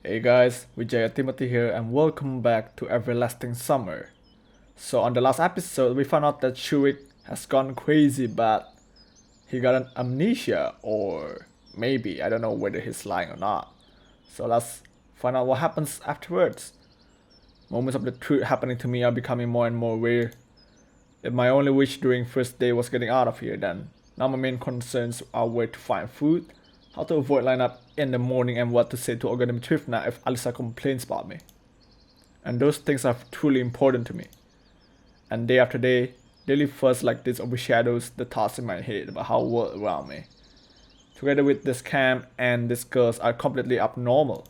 Hey guys, Vijaya Timothy here and welcome back to Everlasting Summer. So on the last episode we found out that Shuik has gone crazy but he got an amnesia or maybe, I don't know whether he's lying or not. So let's find out what happens afterwards. Moments of the truth happening to me are becoming more and more rare. If my only wish during first day was getting out of here, then now my main concerns are where to find food, how to avoid lineup in the morning, and what to say to Organim Trifna if Alisa complains about me. And those things are truly important to me. And day after day, daily fuss like this overshadows the thoughts in my head about how world around me. Together with this camp and these girls are completely abnormal.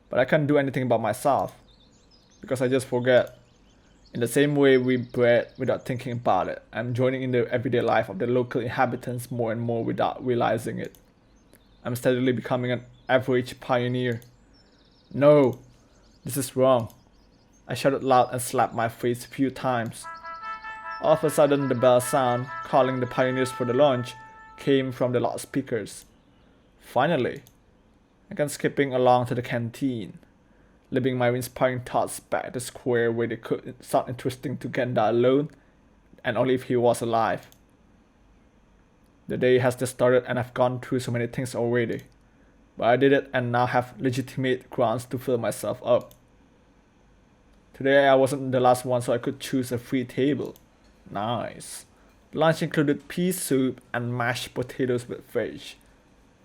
But I can't do anything about myself. Because I just forget. In the same way we bred without thinking about it, I'm joining in the everyday life of the local inhabitants more and more without realizing it. I'm steadily becoming an average pioneer. No, this is wrong. I shouted loud and slapped my face a few times. All of a sudden the bell sound, calling the pioneers for the lunch, came from the loudspeakers. Finally, I can skipping along to the canteen, leaving my inspiring thoughts back at the square where they could sound interesting to Genda alone, and only if he was alive. The day has just started and I've gone through so many things already. But I did it and now have legitimate grounds to fill myself up. Today I wasn't the last one so I could choose a free table. Nice. Lunch included pea soup and mashed potatoes with fish.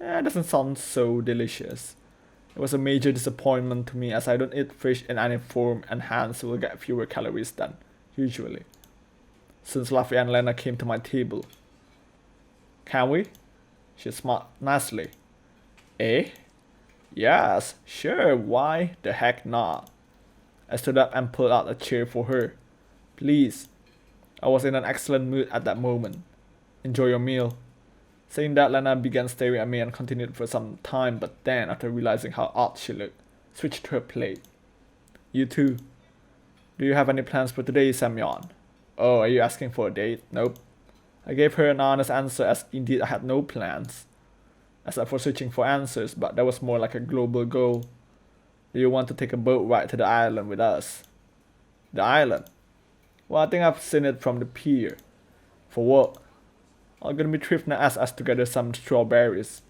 It doesn't sound so delicious. It was a major disappointment to me as I don't eat fish in any form and hence will get fewer calories than usually. Since Luffy and Lena came to my table. Can we? She smiled nicely. Eh? Yes, sure, why the heck not? I stood up and pulled out a chair for her. Please. I was in an excellent mood at that moment. Enjoy your meal. Saying that, Lena began staring at me and continued for some time, but then, after realizing how odd she looked, switched to her plate. You too. Do you have any plans for today, Samyon? Oh, are you asking for a date? Nope. I gave her an honest answer as indeed I had no plans. Except for searching for answers, but that was more like a global goal. Do you want to take a boat ride to the island with us? The island? Well, I think I've seen it from the pier. For what? Organim Trifna asked us to gather some strawberries.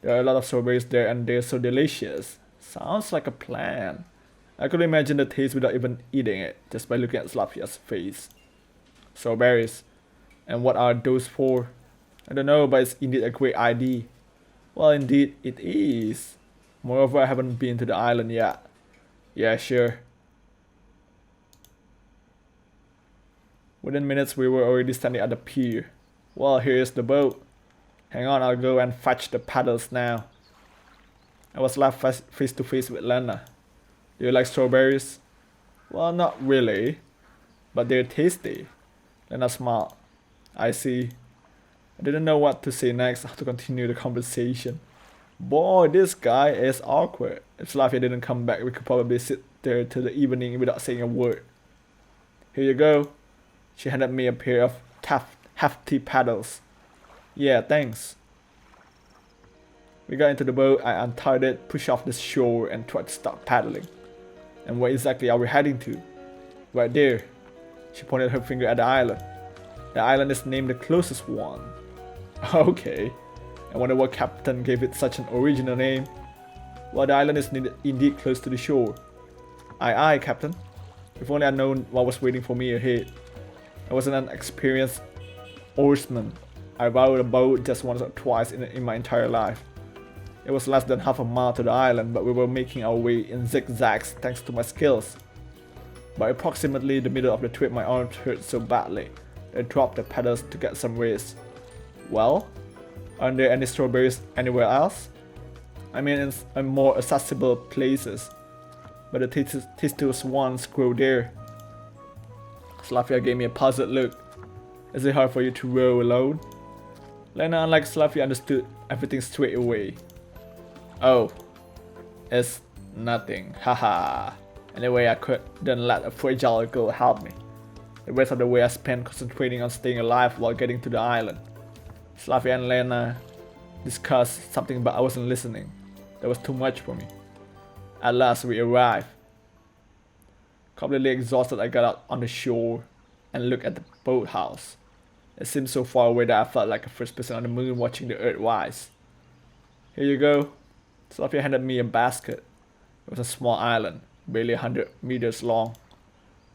There are a lot of strawberries there and they're so delicious. Sounds like a plan. I could imagine the taste without even eating it, just by looking at Slavia's face. Strawberries. And what are those for? I don't know, but it's indeed a great idea. Well, indeed it is. Moreover, I haven't been to the island yet. Yeah, sure. Within minutes, we were already standing at the pier. Well, here's the boat. Hang on, I'll go and fetch the paddles now. I was left face to face with Lena. Do you like strawberries? Well, not really. But they're tasty. Lena smiled. I see. I didn't know what to say next, how to continue the conversation. Boy, this guy is awkward. If Slavia didn't come back, we could probably sit there till the evening without saying a word. Here you go. She handed me a pair of hefty paddles. Yeah, thanks. We got into the boat, I untied it, pushed off the shore and tried to start paddling. And where exactly are we heading to? Right there. She pointed her finger at the island. The island is named the closest one. Okay. I wonder what captain gave it such an original name. Well, the island is indeed close to the shore. Aye aye, captain. If only I'd known what was waiting for me ahead. I wasn't an experienced oarsman. I rowed a boat just once or twice in my entire life. It was less than half a mile to the island, but we were making our way in zigzags thanks to my skills. By approximately the middle of the trip, my arms hurt so badly that I dropped the paddles to get some rest. Well, aren't there any strawberries anywhere else? I mean in more accessible places, but the tastiest ones grow there. Slavia gave me a puzzled look. Is it hard for you to row alone? Lena, unlike Slavia, understood everything straight away. Oh, it's nothing, haha. Anyway, I couldn't let a fragile girl help me. The rest of the way I spent concentrating on staying alive while getting to the island. Slavia and Lena discussed something but I wasn't listening. That was too much for me. At last we arrived. Completely exhausted, I got out on the shore and looked at the boathouse. It seemed so far away that I felt like a first person on the moon watching the earth rise. Here you go. Sophia handed me a basket. It was a small island, barely 100 meters long,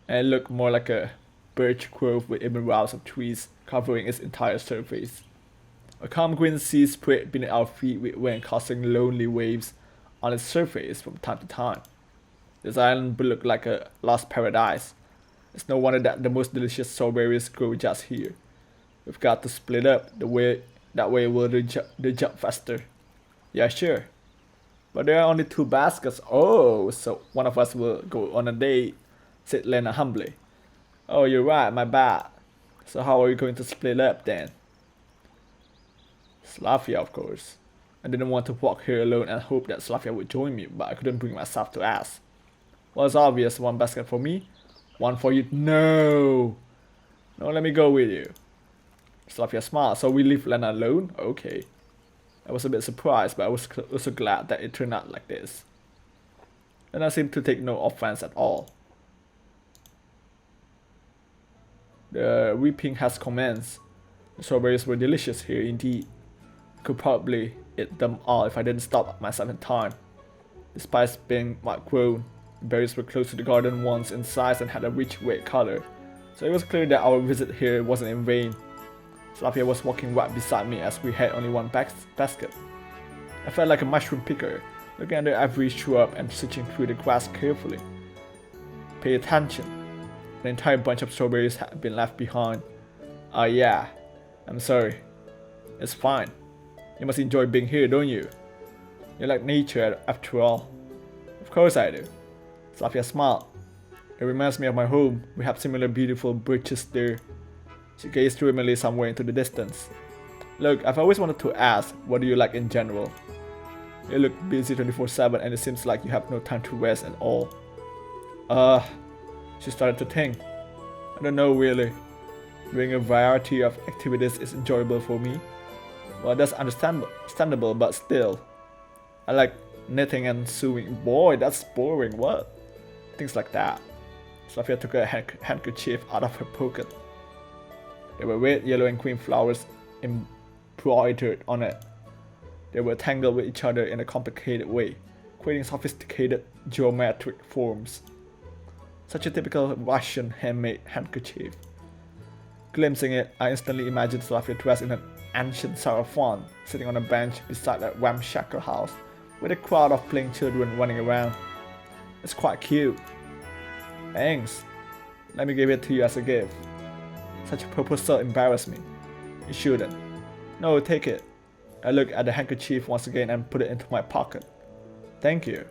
and it looked more like a birch grove with even rows of trees covering its entire surface. A calm green sea spread beneath our feet with wind causing lonely waves on its surface from time to time. This island looked like a lost paradise. It's no wonder that the most delicious strawberries grow just here. We've got to split up that way we'll do the job faster. Yeah, sure. But there are only 2 baskets. Oh, so one of us will go on a date, said Lena humbly. Oh, you're right, my bad. So how are you going to split up then? Slavia, of course. I didn't want to walk here alone and hope that Slavia would join me, but I couldn't bring myself to ask. Well, it's obvious, 1 basket for me, 1 for you. No! No, let me go with you. Slavia smiled. So we leave Lena alone? Okay. I was a bit surprised, but I was also glad that it turned out like this. Lena seemed to take no offense at all. The reaping has commenced. The strawberries were delicious here indeed. I could probably eat them all if I didn't stop myself in time. Despite being much grown, the berries were close to the garden ones in size and had a rich red color, so it was clear that our visit here wasn't in vain. Slavia was walking right beside me as we had only 1 basket. I felt like a mushroom picker, looking under every shrub and searching through the grass carefully. Pay attention. An entire bunch of strawberries had been left behind. Yeah. I'm sorry. It's fine. You must enjoy being here, don't you? You like nature after all. Of course I do. Slavia smiled. It reminds me of my home. We have similar beautiful birches there. She gazed dreamily somewhere into the distance. Look, I've always wanted to ask, what do you like in general? You look busy 24/7 and it seems like you have no time to rest at all. She started to think. I don't know really. Doing a variety of activities is enjoyable for me. Well, that's understandable, but still. I like knitting and sewing. Boy, that's boring, what? Things like that. Slavia took a handkerchief out of her pocket. There were red, yellow and green flowers embroidered on it. They were tangled with each other in a complicated way, creating sophisticated geometric forms. Such a typical Russian handmade handkerchief. Glimpsing it, I instantly imagined Slavia dressed in an ancient sarafan, sitting on a bench beside a ramshackle house, with a crowd of playing children running around. It's quite cute. Thanks. Let me give it to you as a gift. Such a proposal embarrassed me. You shouldn't. No, take it. I looked at the handkerchief once again and put it into my pocket. Thank you.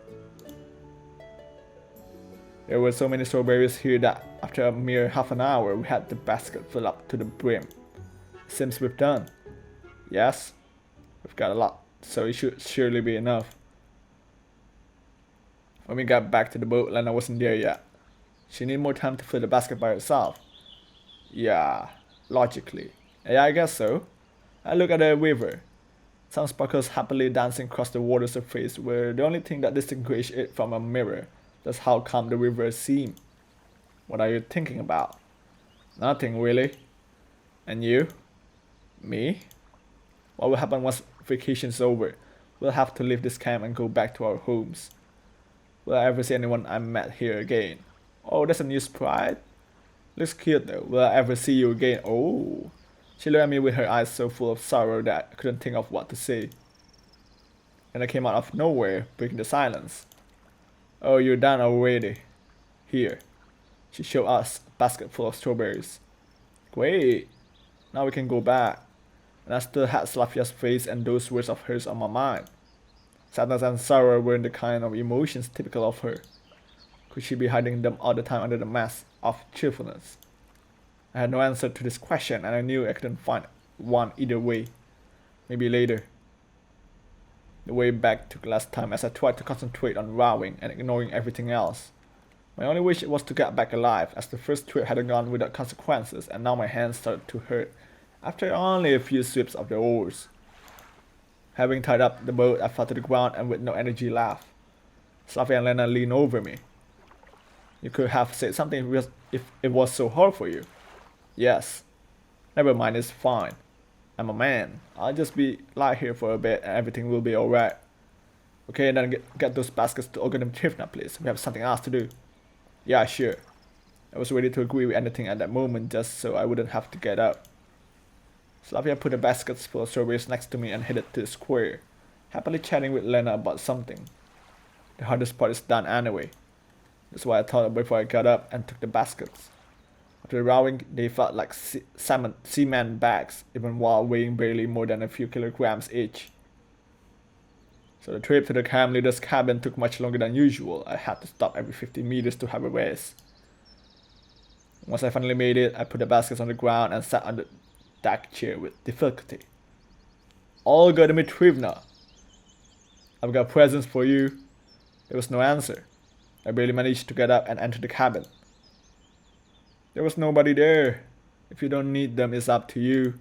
There were so many strawberries here that after a mere half an hour we had the basket filled up to the brim. Seems we've done. Yes, we've got a lot, so it should surely be enough. When we got back to the boat, Lena wasn't there yet. She needed more time to fill the basket by herself. Yeah, logically. Yeah, I guess so. I looked at the river. Some sparkles happily dancing across the water surface were the only thing that distinguished it from a mirror. That's how calm the river seemed. What are you thinking about? Nothing really. And you? Me? What will happen once vacation's over? We'll have to leave this camp and go back to our homes. Will I ever see anyone I met here again? Oh, that's a new sprite. Looks cute though. Will I ever see you again? Oh. She looked at me with her eyes so full of sorrow that I couldn't think of what to say. And I came out of nowhere, breaking the silence. Oh, you're done already. Here. She showed us a basket full of strawberries. Great. Now we can go back. And I still had Slavia's face and those words of hers on my mind. Sadness and sorrow weren't the kind of emotions typical of her. Could she be hiding them all the time under the mask of cheerfulness? I had no answer to this question and I knew I couldn't find one either way. Maybe later. The way back took less time as I tried to concentrate on rowing and ignoring everything else. My only wish was to get back alive, as the first trip had gone without consequences and now my hands started to hurt after only a few sweeps of the oars. Having tied up the boat, I fell to the ground and with no energy left. Slavia and Lena leaned over me. You could have said something if it was so hard for you. Yes. Never mind, it's fine. I'm a man. I'll just lie here for a bit and everything will be alright. Okay, and then get those baskets to Organ Trifna, please. We have something else to do. Yeah, sure. I was ready to agree with anything at that moment just so I wouldn't have to get up. Slavia put the baskets full of strawberries next to me and headed to the square, happily chatting with Lena about something. The hardest part is done anyway. That's why I thought before I got up and took the baskets. After rowing, they felt like cement bags, even while weighing barely more than a few kilograms each. So the trip to the camp leader's cabin took much longer than usual. I had to stop every 50 meters to have a rest. Once I finally made it, I put the baskets on the ground and sat on the deck chair with difficulty. Olga Dmitrievna, I've got presents for you. There was no answer. I barely managed to get up and enter the cabin. There was nobody there. If you don't need them, it's up to you.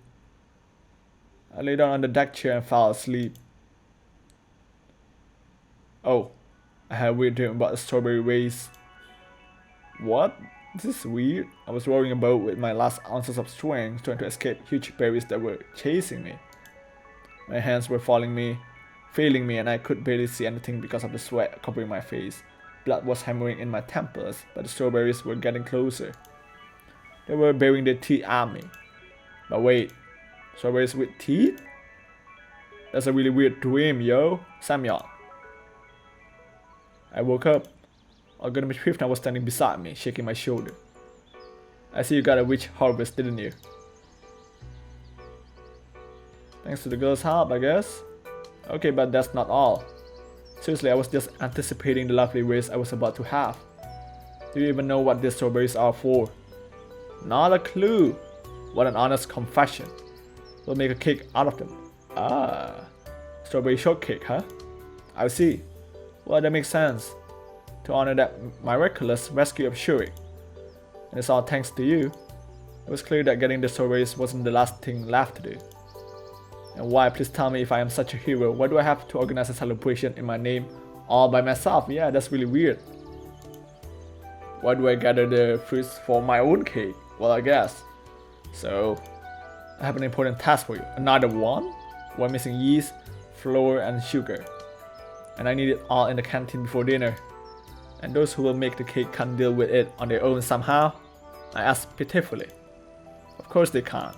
I lay down on the deck chair and fell asleep. Oh, I had a weird dream about the strawberry vase. What? This is weird. I was rowing a boat with my last ounces of strength, trying to escape huge berries that were chasing me. My hands were failing me, and I could barely see anything because of the sweat covering my face. Blood was hammering in my temples, but the strawberries were getting closer. They were baring their teeth at me. But wait, strawberries with teeth? That's a really weird dream, yo. Samuel. I woke up. Olga Dmitrievna was standing beside me, shaking my shoulder. I see you got a witch harvest, didn't you? Thanks to the girl's help, I guess. Okay, but that's not all. Seriously, I was just anticipating the lovely race I was about to have. Do you even know what these strawberries are for? Not a clue. What an honest confession. We'll make a cake out of them. Ah, strawberry shortcake, huh? I see. Well, that makes sense. To honor that miraculous rescue of Shurik. And it's all thanks to you. It was clear that getting the strawberries wasn't the last thing left to do. And why, please tell me, if I am such a hero, why do I have to organize a celebration in my name all by myself? Yeah, that's really weird. Why do I gather the fruits for my own cake? Well, I guess. So, I have an important task for you. Another one? We're missing yeast, flour, and sugar. And I need it all in the canteen before dinner. And those who will make the cake can't deal with it on their own somehow? I asked pitifully. Of course they can't.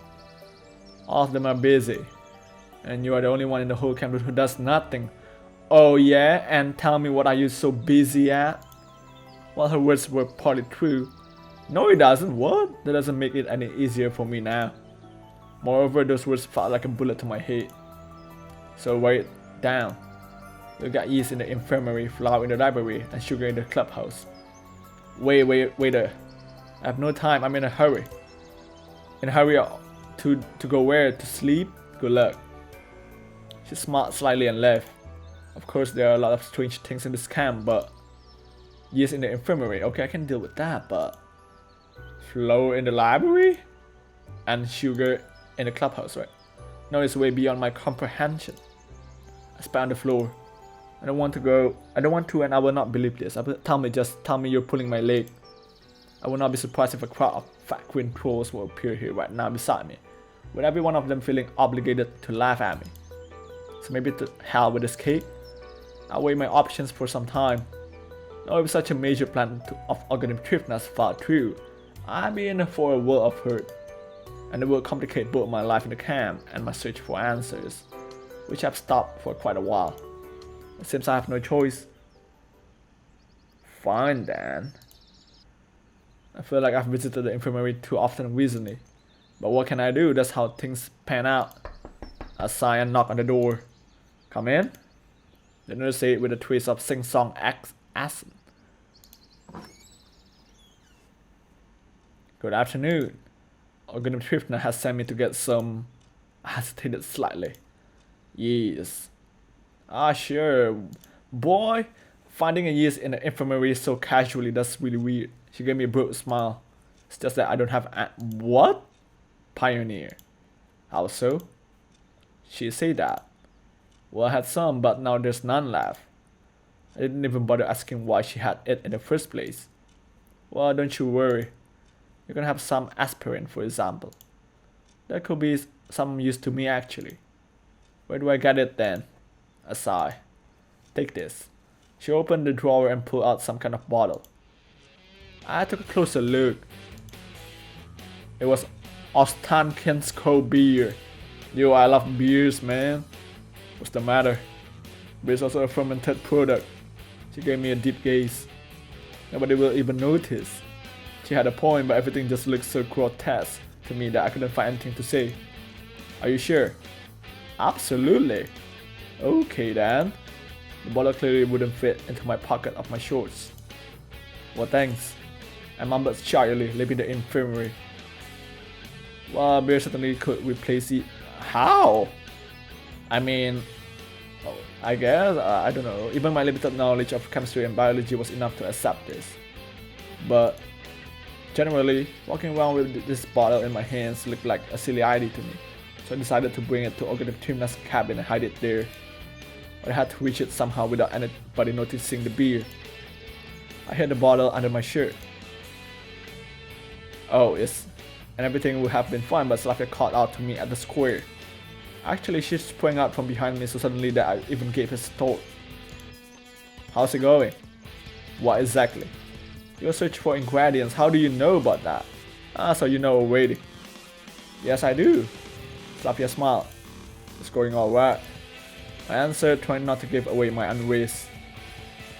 All of them are busy. And you are the only one in the whole camp who does nothing. Oh yeah? And tell me, what are you so busy at? Well, her words were partly true. No, it doesn't. What? That doesn't make it any easier for me now. Moreover, those words felt like a bullet to my head. So write it down. We got yeast in the infirmary, flour in the library, and sugar in the clubhouse. Wait there. I have no time, I'm in a hurry. In a hurry to go where? To sleep? Good luck. She smiled slightly and left. Of course, there are a lot of strange things in this camp, but yeast in the infirmary, okay, I can deal with that, but flour in the library? And sugar in the clubhouse, right? No, it's way beyond my comprehension. I spat on the floor. I don't want to, and I will not believe this. Just tell me you're pulling my leg. I will not be surprised if a crowd of fat green trolls will appear here right now beside me, with every one of them feeling obligated to laugh at me. So maybe to hell with this cake. I'll weigh my options for some time. Now if such a major plan of Olga Dmitrievna's fall through, I'd be in for a world of hurt. And it will complicate both my life in the camp and my search for answers, which I've stopped for quite a while. It seems I have no choice. Fine then. I feel like I've visited the infirmary too often recently. But what can I do? That's how things pan out. I sigh and knock on the door. Come in? The nurse said with a twist of sing-song accent. Good afternoon. Olga Dmitrievna has sent me to get some... I hesitated slightly. Yes. Ah, sure. Boy, finding a yeast in the infirmary so casually, that's really weird. She gave me a broad smile. It's just that I don't have what? Pioneer. How so? She said that. Well, I had some, but now there's none left. I didn't even bother asking why she had it in the first place. Well, don't you worry. You can have some aspirin, for example. That could be some use to me actually. Where do I get it then? A sigh. Take this. She opened the drawer and pulled out some kind of bottle. I took a closer look. It was Ostankensco beer. Yo, I love beers, man. What's the matter? Beer is also a fermented product. She gave me a deep gaze. Nobody will even notice. She had a point, but everything just looked so grotesque to me that I couldn't find anything to say. Are you sure? Absolutely. Okay then. The bottle clearly wouldn't fit into my pocket of my shorts. Well, thanks. I mumbled shyly, leaving the infirmary. Well, beer certainly could replace it. How? I mean, I guess, I don't know. Even my limited knowledge of chemistry and biology was enough to accept this. But generally, walking around with this bottle in my hands looked like a silly idea to me. So I decided to bring it to Organic Trimna's cabin and hide it there. But I had to reach it somehow without anybody noticing the beer. I hid the bottle under my shirt. Oh, yes. And everything would have been fine, but Slavia called out to me at the square. Actually, she sprang out from behind me so suddenly that I even gave a start. How's it going? What exactly? You're searching for ingredients. How do you know about that? Ah, so you know already. Yes, I do. Slavia smiled. It's going alright. I answered, trying not to give away my unrest.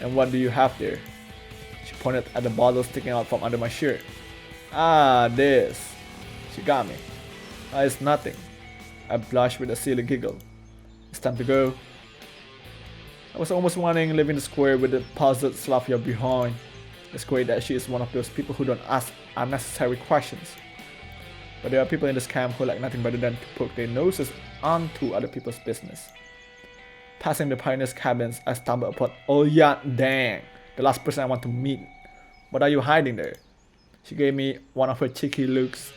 And what do you have there? She pointed at the bottle sticking out from under my shirt. Ah, this. She got me. It's nothing. I blushed with a silly giggle. It's time to go. I was almost running, leaving the square with the puzzled Slavia behind. It's great that she is one of those people who don't ask unnecessary questions. But there are people in this camp who like nothing better than to poke their noses onto other people's business. Passing the pioneers' cabins, I stumbled upon Olyat Dang, the last person I want to meet. What are you hiding there? She gave me one of her cheeky looks.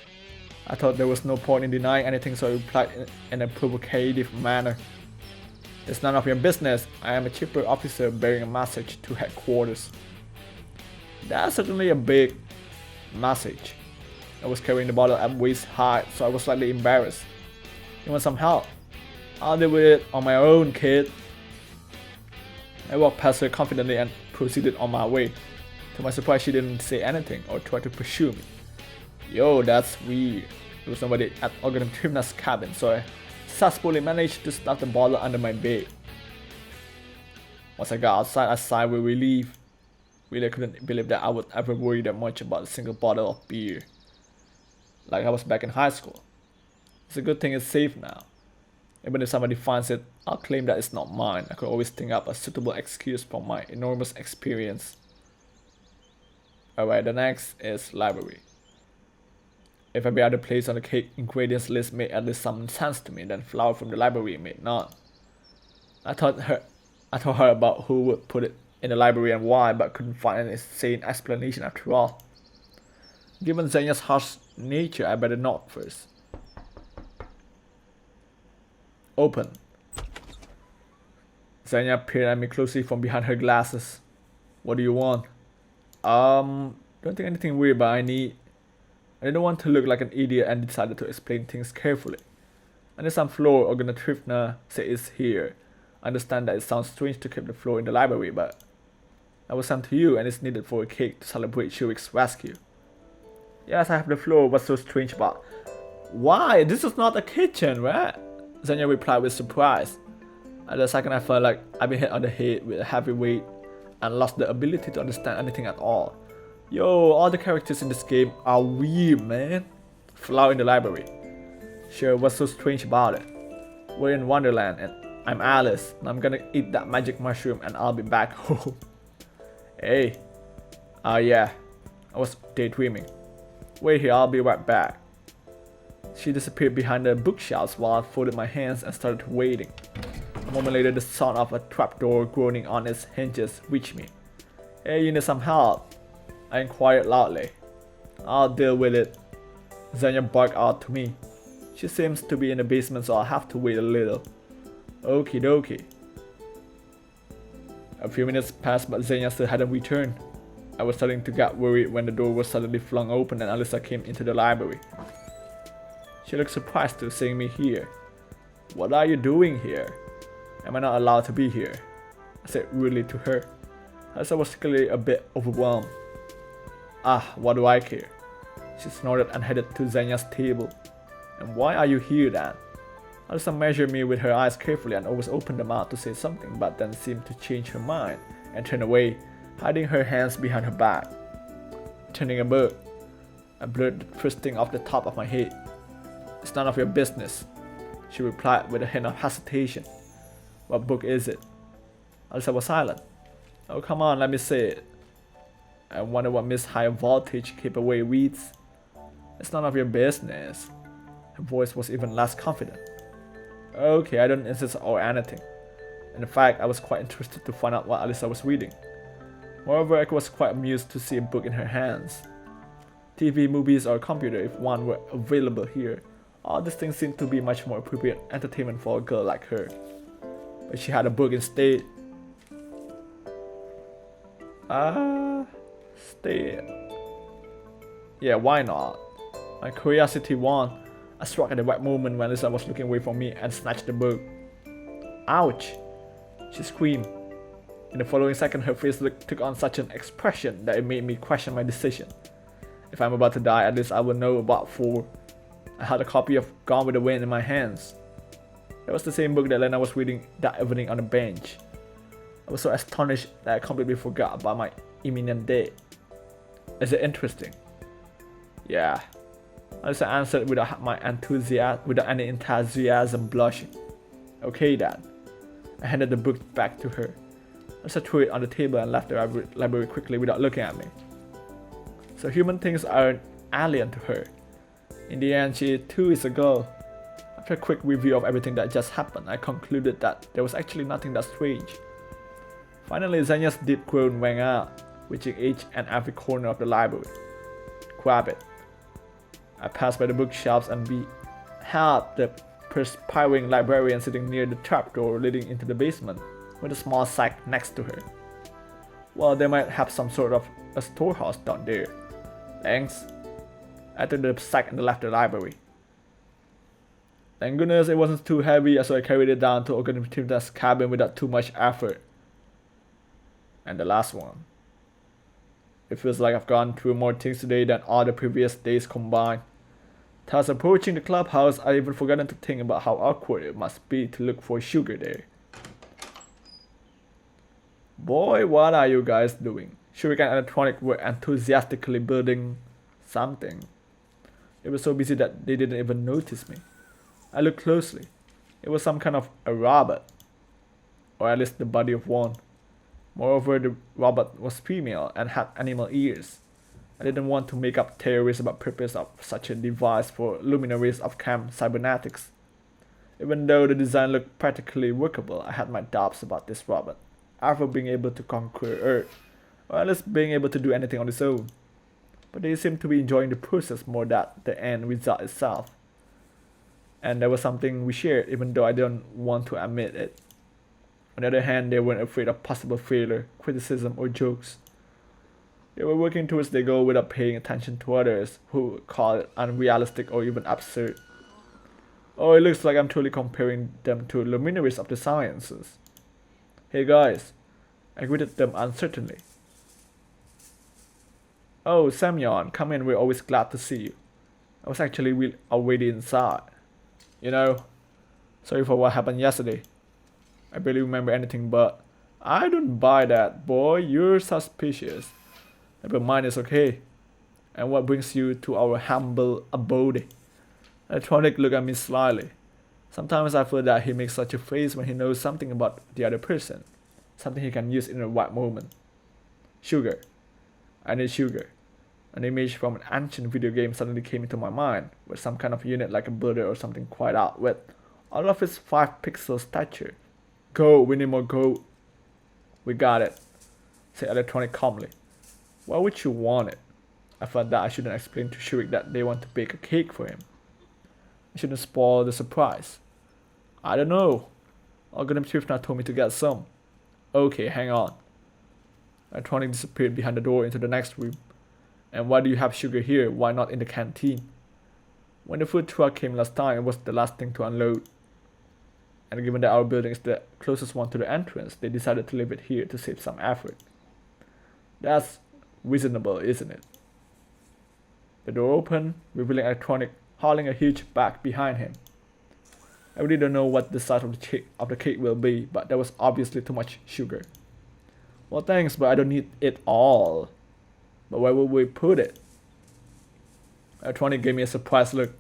I thought there was no point in denying anything, so I replied in a provocative manner. It's none of your business. I am a chipper officer bearing a message to headquarters. That's certainly a big message. I was carrying the bottle at waist height, so I was slightly embarrassed. You want some help? I'll deal with it on my own, kid. I walked past her confidently and proceeded on my way. To my surprise, she didn't say anything or try to pursue me. Yo, that's weird. There was nobody at Organic Trimna's cabin, so I successfully managed to stuff the bottle under my bed. Once I got outside, I sighed with relief. Really, I couldn't believe that I would ever worry that much about a single bottle of beer. Like I was back in high school. It's a good thing it's safe now. Even if somebody finds it, I'll claim that it's not mine. I could always think up a suitable excuse from my enormous experience. Alright, the next is library. If every other place on the cake ingredients list made at least some sense to me, then flour from the library made none. I told her about who would put it in the library and why, but couldn't find an sane explanation after all. Given Xenia's harsh nature, I better knock first. Open. Xenia peered at me closely from behind her glasses. What do you want? Don't think anything weird, but I didn't want to look like an idiot and decided to explain things carefully. I need some flour. Organic Trimna said it's here. I understand that it sounds strange to keep the flour in the library, but I was sent to you and it's needed for a cake to celebrate Shuik's rescue. Yes, I have the flour. What's so strange about? Why? This is not a kitchen, right? Xenia replied with surprise. At the second, I felt like I'd been hit on the head with a heavy weight and lost the ability to understand anything at all. Yo, all the characters in this game are weird, man. Flower in the library. Sure, what's so strange about it? We're in Wonderland and I'm Alice. And I'm gonna eat that magic mushroom and I'll be back home. Hey. Yeah. I was daydreaming. Wait here, I'll be right back. She disappeared behind the bookshelves while I folded my hands and started waiting. A moment later, the sound of a trapdoor groaning on its hinges reached me. Hey, you need some help? I inquired loudly. I'll deal with it. Xenia barked out to me. She seems to be in the basement, so I'll have to wait a little. Okie dokie. A few minutes passed, but Xenia still hadn't returned. I was starting to get worried when the door was suddenly flung open and Alyssa came into the library. She looked surprised to seeing me here. "What are you doing here? Am I not allowed to be here?" I said rudely to her. Alyssa was clearly a bit overwhelmed. "Ah, what do I care?" She snorted and headed to Xenia's table. "And why are you here then?" Alyssa measured me with her eyes carefully and almost opened her mouth to say something, but then seemed to change her mind and turn away, hiding her hands behind her back. Turning a book, I blurted the first thing off the top of my head. "It's none of your business," she replied with a hint of hesitation. "What book is it?" Alyssa was silent. "Oh, come on, let me say it." I wonder what Miss High Voltage Keep Away reads. "It's none of your business." Her voice was even less confident. "Okay, I don't insist or anything. In fact, I was quite interested to find out what Alyssa was reading. Moreover, I was quite amused to see a book in her hands. TV, movies, or computer, if one were available here, all these things seemed to be much more appropriate entertainment for a girl like her. But she had a book instead. Stay. Yeah, why not? My curiosity won. I struck at the right moment when Alyssa was looking away from me and snatched the book. "Ouch!" she screamed. In the following second, her face took on such an expression that it made me question my decision. If I'm about to die, at least I will know about 4. I had a copy of Gone with the Wind in my hands. That was the same book that Lena was reading that evening on the bench. I was so astonished that I completely forgot about my imminent death. "Is it interesting?" "Yeah," Alyssa answered without any enthusiasm, blushing. "Okay then." I handed the book back to her. Alyssa threw it on the table and left the library quickly without looking at me. So human things aren't alien to her. In the end, she too is a girl. After a quick review of everything that just happened, I concluded that there was actually nothing that strange. Finally, Xenia's deep groan rang out, reaching each and every corner of the library. "Grab it." I passed by the bookshelves and beheld the perspiring librarian sitting near the trapdoor leading into the basement, with a small sack next to her. Well, they might have some sort of a storehouse down there. Thanks. I took the sack and left the library. Thank goodness it wasn't too heavy, so I carried it down to Ogden's cabin without too much effort. And the last one. It feels like I've gone through more things today than all the previous days combined. Thus, approaching the clubhouse, I even forgotten to think about how awkward it must be to look for Sugar there. Boy, what are you guys doing? Shuriken and Electronic were enthusiastically building something. They were so busy that they didn't even notice me. I looked closely. It was some kind of a robot, or at least the body of one. Moreover, the robot was female and had animal ears. I didn't want to make up theories about the purpose of such a device for luminaries of camp cybernetics. Even though the design looked practically workable, I had my doubts about this robot ever being able to conquer Earth, or at least being able to do anything on its own. But they seemed to be enjoying the process more than the end result itself. And there was something we shared, even though I didn't want to admit it. On the other hand, they weren't afraid of possible failure, criticism, or jokes. They were working towards their goal without paying attention to others who would call it unrealistic or even absurd. Oh, it looks like I'm truly comparing them to luminaries of the sciences. Hey guys, I greeted them uncertainly. Oh, Semyon, come in, we're always glad to see you. I was actually already inside. You know, sorry for what happened yesterday. I barely remember anything, but I don't buy that, boy, you're suspicious. But mine is okay. And what brings you to our humble abode? Electronic looked at me slyly. Sometimes I feel that he makes such a face when he knows something about the other person, something he can use in the right moment. Sugar. I need sugar. An image from an ancient video game suddenly came into my mind, with some kind of unit like a builder or something quite out with all of its 5-pixel stature. Go, we need more gold. We got it, said Electronic calmly. Why would you want it? I felt that I shouldn't explain to Shurik that they want to bake a cake for him. I shouldn't spoil the surprise. I don't know. Algorithm Trifna told me to get some. Okay, hang on. Electronic disappeared behind the door into the next room. And why do you have sugar here? Why not in the canteen? When the food truck came last time, it was the last thing to unload. And given that our building is the closest one to the entrance, they decided to leave it here to save some effort. That's reasonable, isn't it? The door opened, revealing Electronic hauling a huge bag behind him. I really don't know what the size of the cake will be, but there was obviously too much sugar. Well, thanks, but I don't need it all. But where will we put it? Electronic gave me a surprised look.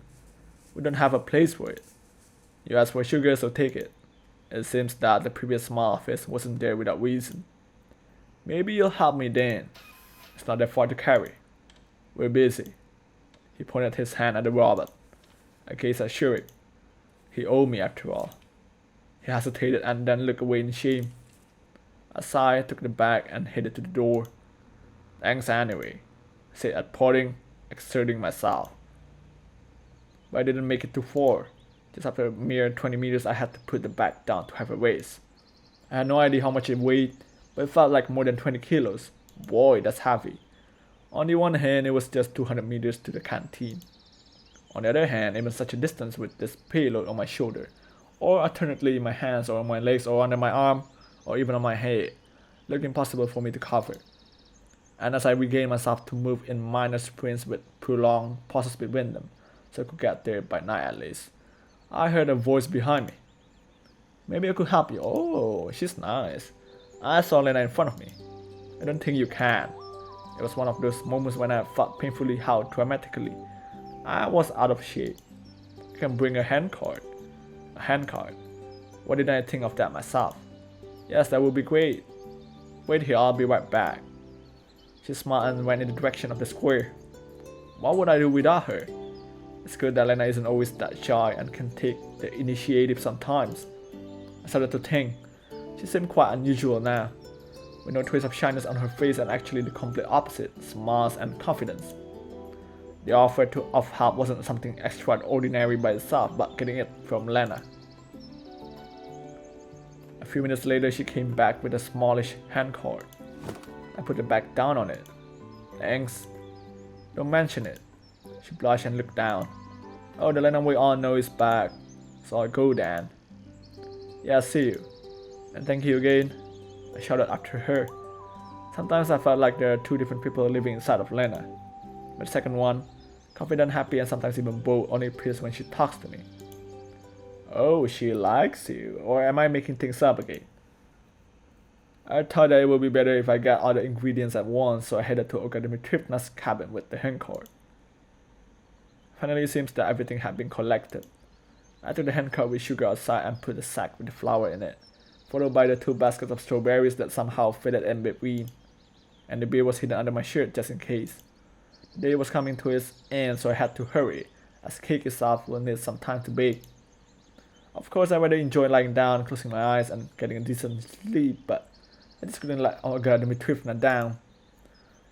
We don't have a place for it. You asked for sugar, so take it. It seems that the previous smile of his wasn't there without reason. Maybe you'll help me then. It's not that far to carry. We're busy. He pointed his hand at the robot. A case at Shurik. He owed me after all. He hesitated and then looked away in shame. A sigh took the bag and headed to the door. Thanks anyway, I said at parting, exerting myself. But I didn't make it too far. Just after a mere 20 meters I had to put the bag down to have a race. I had no idea how much it weighed, but it felt like more than 20 kilos. Boy, that's heavy. On the one hand, it was just 200 meters to the canteen. On the other hand, even such a distance with this payload on my shoulder, or alternately in my hands or on my legs or under my arm, or even on my head, looked impossible for me to cover. And as I regained myself to move in minor sprints with prolonged pauses between them, so I could get there by night at least, I heard a voice behind me. Maybe I could help you. Oh, she's nice. I saw Lena in front of me. I don't think you can. It was one of those moments when I felt painfully how dramatically I was out of shape. I can bring a handcart. A handcart. What did I think of that myself? Yes, that would be great. Wait here, I'll be right back. She smiled and went in the direction of the square. What would I do without her? It's good that Lena isn't always that shy and can take the initiative sometimes. I started to think. She seemed quite unusual now, with no trace of shyness on her face and actually the complete opposite, smiles and confidence. The offer of help wasn't something extraordinary by itself, but getting it from Lena. A few minutes later, she came back with a smallish handcart. I put the bag down on it. Thanks. Don't mention it. She blushed and looked down. Oh, the Lena we all know is back. So I'll go then. Yeah, see you. And thank you again. I shouted after her. Sometimes I felt like there are two different people living inside of Lena. But the second one, confident, happy, and sometimes even bold, only appears when she talks to me. Oh, she likes you. Or am I making things up again? I thought that it would be better if I got all the ingredients at once, so I headed to Olga Dmitrievna's cabin with the handcart. Finally, it seems that everything had been collected. I took the handcart with sugar outside and put the sack with the flour in it, followed by the 2 baskets of strawberries that somehow fitted in between, and the beer was hidden under my shirt just in case. The day was coming to its end, so I had to hurry, as cake itself will need some time to bake. Of course, I rather enjoyed lying down, closing my eyes, and getting a decent sleep, but I just couldn't let Olga Dmitrievna down.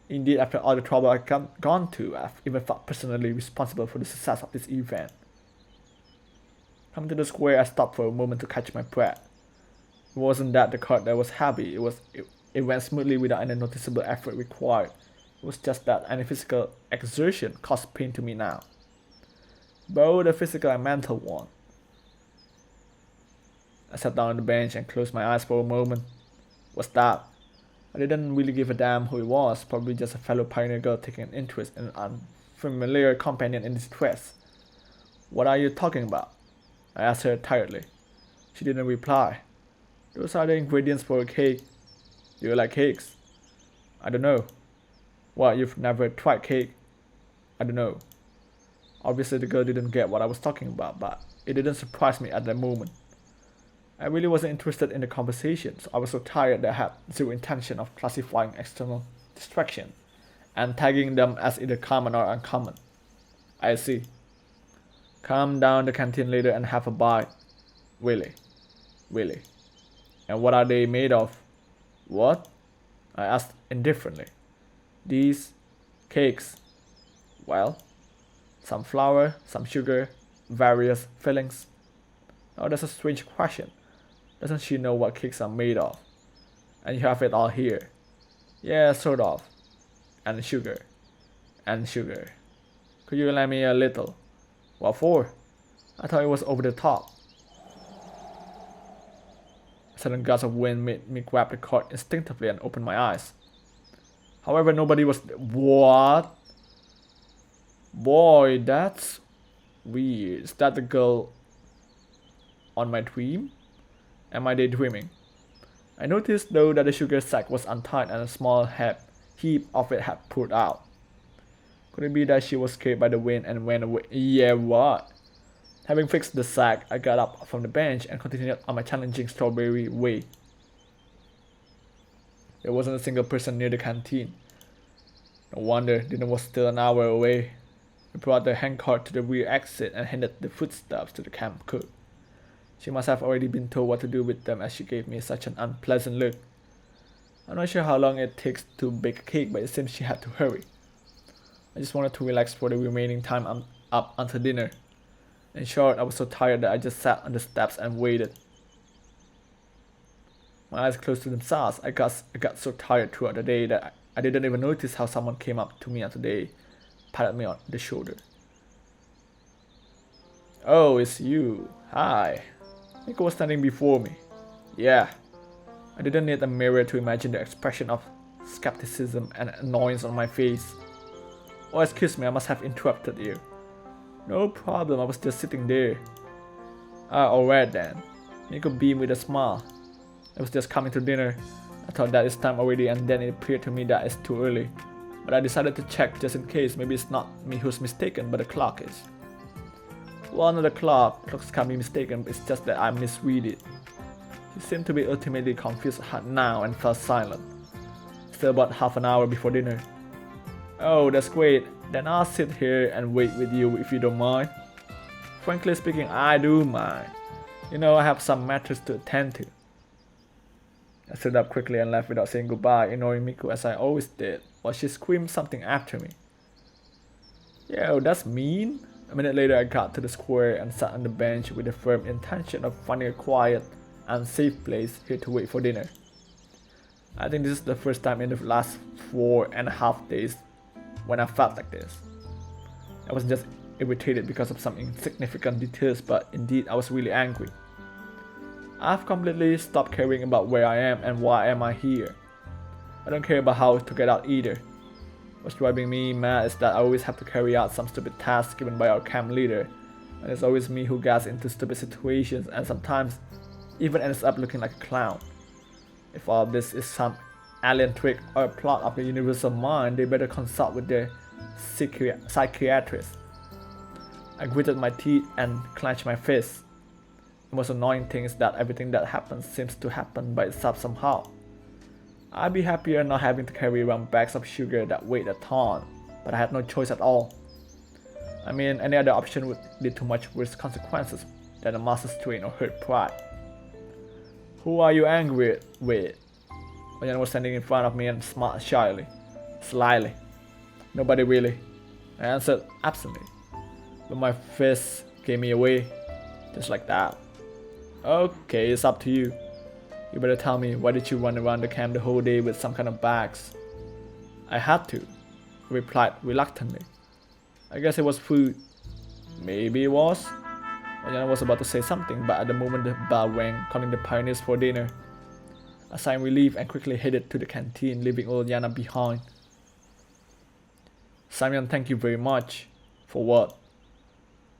Indeed, after all the trouble I'd gone to, I've even felt personally responsible for the success of this event. Coming to the square, I stopped for a moment to catch my breath. It wasn't that the cart that was heavy, it went smoothly without any noticeable effort required. It was just that any physical exertion caused pain to me now. Both the physical and mental one. I sat down on the bench and closed my eyes for a moment. What's that? I didn't really give a damn who it was, probably just a fellow pioneer girl taking an interest in an unfamiliar companion in distress. What are you talking about? I asked her tiredly. She didn't reply. Those are the ingredients for a cake. Do you like cakes? I don't know. What, you've never tried cake? I don't know. Obviously the girl didn't get what I was talking about, but it didn't surprise me at that moment. I really wasn't interested in the conversation, so I was so tired that I had zero intention of classifying external distraction and tagging them as either common or uncommon. I see. Come down the canteen later and have a bite. Really? Really? And what are they made of? What? I asked indifferently. These cakes. Well, some flour, some sugar, various fillings. Oh, that's a strange question. Doesn't she know what cakes are made of? And you have it all here. Yeah, sort of. And sugar. And sugar. Could you lend me a little? What for? I thought it was over the top. A sudden gust of wind made me grab the cord instinctively and open my eyes. However, nobody was. What? Boy, that's weird. Is that the girl on my dream? Am I daydreaming? I noticed though that the sugar sack was untied and a small heap of it had poured out. Could it be that she was scared by the wind and went away? Yeah, what? Having fixed the sack, I got up from the bench and continued on my challenging strawberry way. There wasn't a single person near the canteen. No wonder dinner was still an hour away. We brought the handcart to the rear exit and handed the foodstuffs to the camp cook. She must have already been told what to do with them as she gave me such an unpleasant look. I'm not sure how long it takes to bake a cake, but it seems she had to hurry. I just wanted to relax for the remaining time up until dinner. In short, I was so tired that I just sat on the steps and waited. My eyes closed to themselves. I got so tired throughout the day that I didn't even notice how someone came up to me after they patted me on the shoulder. Oh, it's you. Hi. Nico was standing before me. Yeah. I didn't need a mirror to imagine the expression of skepticism and annoyance on my face. Oh, excuse me, I must have interrupted you. No problem, I was just sitting there. Ah, alright then. Nico beamed with a smile. I was just coming to dinner. I thought that it's time already, and then it appeared to me that it's too early. But I decided to check just in case. Maybe it's not me who's mistaken, but the clock is. Well, not the clock. Clocks can't be mistaken, it's just that I misread it. He seemed to be ultimately confused now and fell silent. Still about half an hour before dinner. Oh, that's great. Then I'll sit here and wait with you if you don't mind. Frankly speaking, I do mind. You know, I have some matters to attend to. I stood up quickly and left without saying goodbye, ignoring Miku as I always did, while she screamed something after me. Yo, that's mean. A minute later, I got to the square and sat on the bench with the firm intention of finding a quiet and safe place here to wait for dinner. I think this is the first time in the last 4.5 days when I felt like this. I was just irritated because of some insignificant details, but indeed I was really angry. I've completely stopped caring about where I am and why am I here. I don't care about how to get out either. What's driving me mad is that I always have to carry out some stupid task given by our camp leader, and it's always me who gets into stupid situations and sometimes even ends up looking like a clown. If all of this is some alien trick or a plot of the universal mind, they better consult with their psychiatrist. I gritted my teeth and clenched my fists. The most annoying thing is that everything that happens seems to happen by itself somehow. I'd be happier not having to carry around bags of sugar that weighed a ton, but I had no choice at all. I mean, any other option would lead to much worse consequences than a muscle strain or hurt pride. Who are you angry with? Oyan was standing in front of me and smiled slyly. Nobody really. I answered absently, but my fist gave me away, just like that. Okay, it's up to you. You better tell me, why did you run around the camp the whole day with some kind of bags? I had to, he replied reluctantly. I guess it was food. Maybe it was. Oyan was about to say something, but at the moment the bell rang, calling the pioneers for dinner. I signed relief and quickly headed to the canteen, leaving Olyana behind. Simon, thank you very much. For what?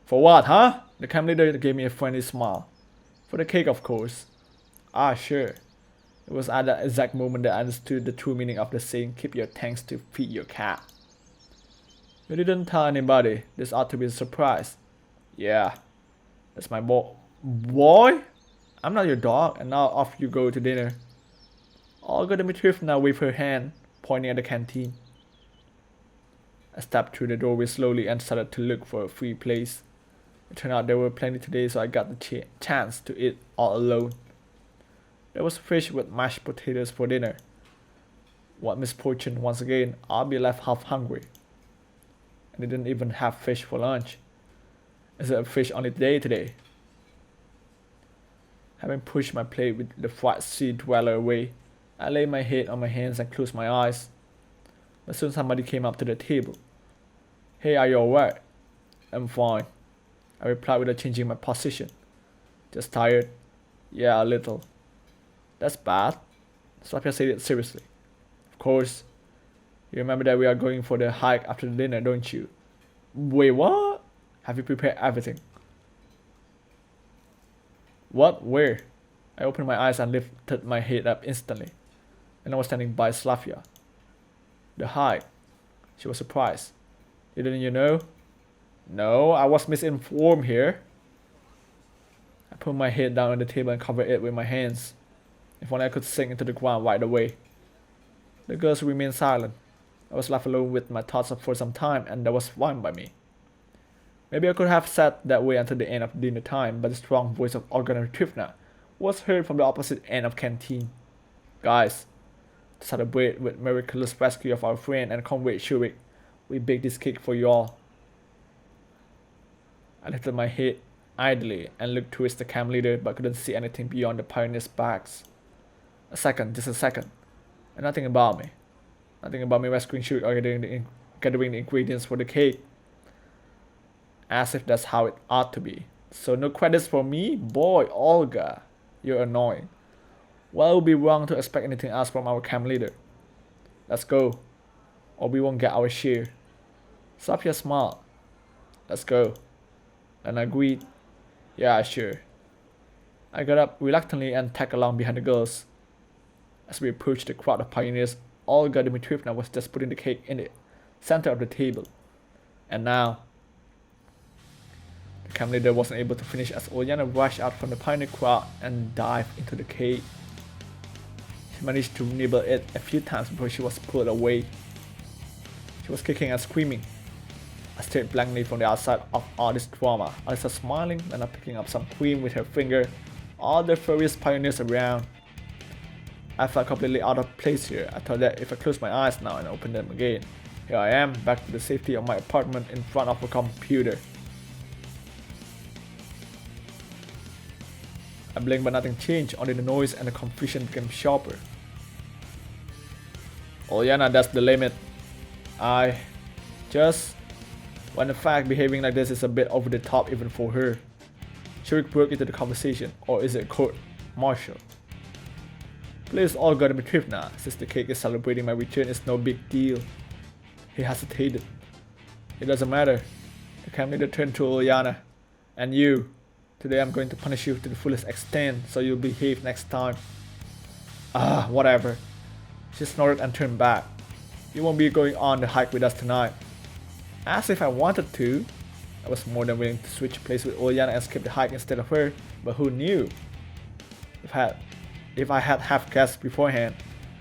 For what, huh? The camp leader gave me a friendly smile. For the cake, of course. Ah, sure. It was at that exact moment that I understood the true meaning of the saying, keep your thanks to feed your cat. You didn't tell anybody. This ought to be a surprise. Yeah. That's my boy? I'm not your dog, and now off you go to dinner. Olga Dmitrievna waved her hand, pointing at the canteen. I stepped through the doorway slowly and started to look for a free place. It turned out there were plenty today, so I got the chance to eat all alone. There was fish with mashed potatoes for dinner. What misfortune once again, I'll be left half hungry. I didn't even have fish for lunch. Is it a fish only day today? Having pushed my plate with the fried sea dweller away, I lay my head on my hands and closed my eyes. But soon somebody came up to the table. Hey, are you alright? I'm fine, I replied without changing my position. Just tired? Yeah, a little. That's bad. Slavia said it seriously. Of course. You remember that we are going for the hike after the dinner, don't you? Wait, what? Have you prepared everything? What? Where? I opened my eyes and lifted my head up instantly. And I was standing by Slavia. The hike. She was surprised. Didn't you know? No, I was misinformed here. I put my head down on the table and covered it with my hands. If only I could sink into the ground right away. The girls remained silent. I was left alone with my thoughts for some time, and that was fine by me. Maybe I could have sat that way until the end of dinner time, but the strong voice of Olga Trifna was heard from the opposite end of the canteen. Guys, to celebrate with miraculous rescue of our friend and comrade Shurik, we baked this cake for you all. I lifted my head idly and looked towards the camp leader, but couldn't see anything beyond the pioneers' backs. A second, just a second, and nothing about me. Nothing about me rescuing Shurik or gathering the ingredients for the cake. As if that's how it ought to be. So no credits for me? Boy, Olga, you're annoying. Well, it would be wrong to expect anything else from our camp leader. Let's go, or we won't get our share. Safia smiled. Let's go. And I agreed. Yeah, sure. I got up reluctantly and tagged along behind the girls. As we approached the crowd of pioneers, Olga Dmitrievna was just putting the cake in the center of the table. And now, the camp leader wasn't able to finish as Olyana rushed out from the pioneer crowd and dived into the cake. She managed to nibble it a few times before she was pulled away. She was kicking and screaming. I stared blankly from the outside of all this drama, Alyssa smiling and picking up some cream with her finger, all the furious pioneers around. I felt completely out of place here. I thought that if I closed my eyes now and opened them again, here I am, back to the safety of my apartment in front of a computer. I blinked but nothing changed, only the noise and the confusion became sharper. Olyana, that's the limit. When in fact behaving like this is a bit over the top even for her. Shurik broke into the conversation, or is it court-martial? Please, Olga Dmitrievna, since the cake is celebrating my return, it's no big deal. He hesitated. It doesn't matter. The camp leader turned to Olyana. And you. Today I'm going to punish you to the fullest extent, so you'll behave next time. Whatever. She snorted and turned back. You won't be going on the hike with us tonight. As if I wanted to. I was more than willing to switch place with Olyana and skip the hike instead of her, but who knew? If I had half guessed beforehand,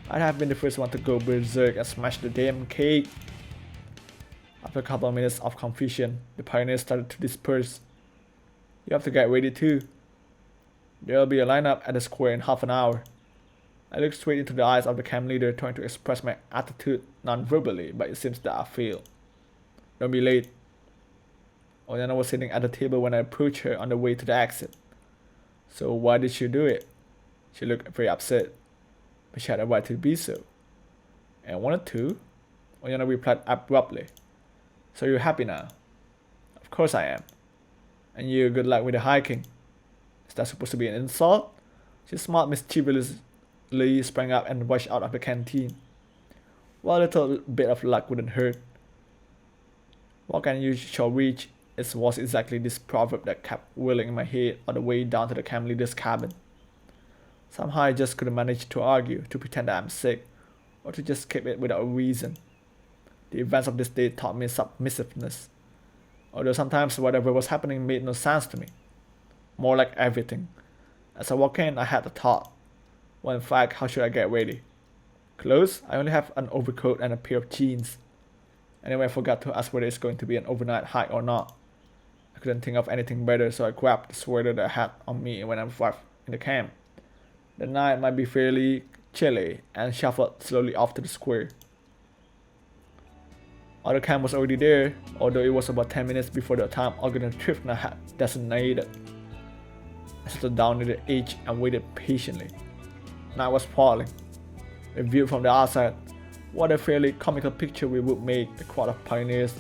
I'd have been the first one to go berserk and smash the damn cake. After a couple of minutes of confusion, the pioneers started to disperse. You have to get ready too. There'll be a lineup at the square in half an hour. I looked straight into the eyes of the camp leader, trying to express my attitude non-verbally, but it seems that I failed. Don't be late. Olyana was sitting at the table when I approached her on the way to the exit. So why did she do it? She looked very upset, but she had a right to be so. And I wanted to. Olyana replied abruptly. So you're happy now? Of course I am. And you, good luck with the hiking. Is that supposed to be an insult? She smiled mischievously, sprang up and rushed out of the canteen. Well, a little bit of luck wouldn't hurt. Walk and you shall reach. It was exactly this proverb that kept whirling in my head all the way down to the camp leader's cabin. Somehow I just couldn't manage to argue, to pretend that I'm sick, or to just skip it without a reason. The events of this day taught me submissiveness, although sometimes whatever was happening made no sense to me. More like everything. As I walked in, I had a thought. Well, in fact, how should I get ready? Clothes? I only have an overcoat and a pair of jeans. Anyway, I forgot to ask whether it's going to be an overnight hike or not. I couldn't think of anything better, so I grabbed the sweater that I had on me when I arrived in the camp. The night might be fairly chilly, and shuffled slowly off to the square. Other camp was already there, although it was about 10 minutes before the time Olga Dmitrievna had designated. I settled down near the edge and waited patiently. Night was falling. Viewed from the outside, what a fairly comical picture we would make. A crowd of pioneers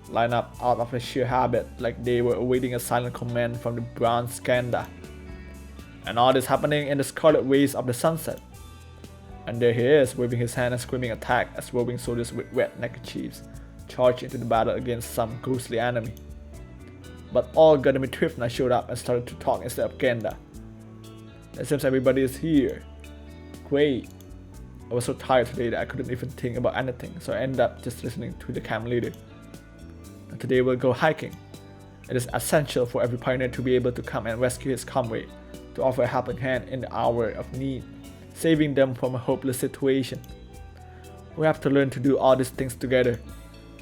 line up out of a sheer habit, like they were awaiting a silent command from the brown Skandha. And all this happening in the scarlet rays of the sunset. And there he is, waving his hand and screaming attack as roving soldiers with red neckerchiefs charge into the battle against some ghostly enemy. But all Gadamithrifna showed up and started to talk instead of Genda. It seems everybody is here. Great. I was so tired today that I couldn't even think about anything, so I ended up just listening to the camp leader. And today we'll go hiking. It is essential for every pioneer to be able to come and rescue his comrade, to offer a helping hand in the hour of need, saving them from a hopeless situation. We have to learn to do all these things together.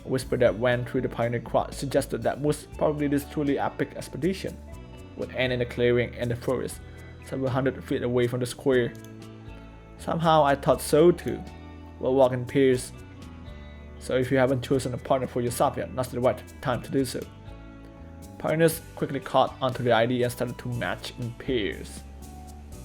A whisper that went through the pioneer crowd suggested that most probably this truly epic expedition would end in a clearing in the forest, several hundred feet away from the square. Somehow I thought so too. We'll walk in pairs. So if you haven't chosen a partner for yourself yet, now's the right time to do so. Pioneers quickly caught onto the idea and started to match in pairs.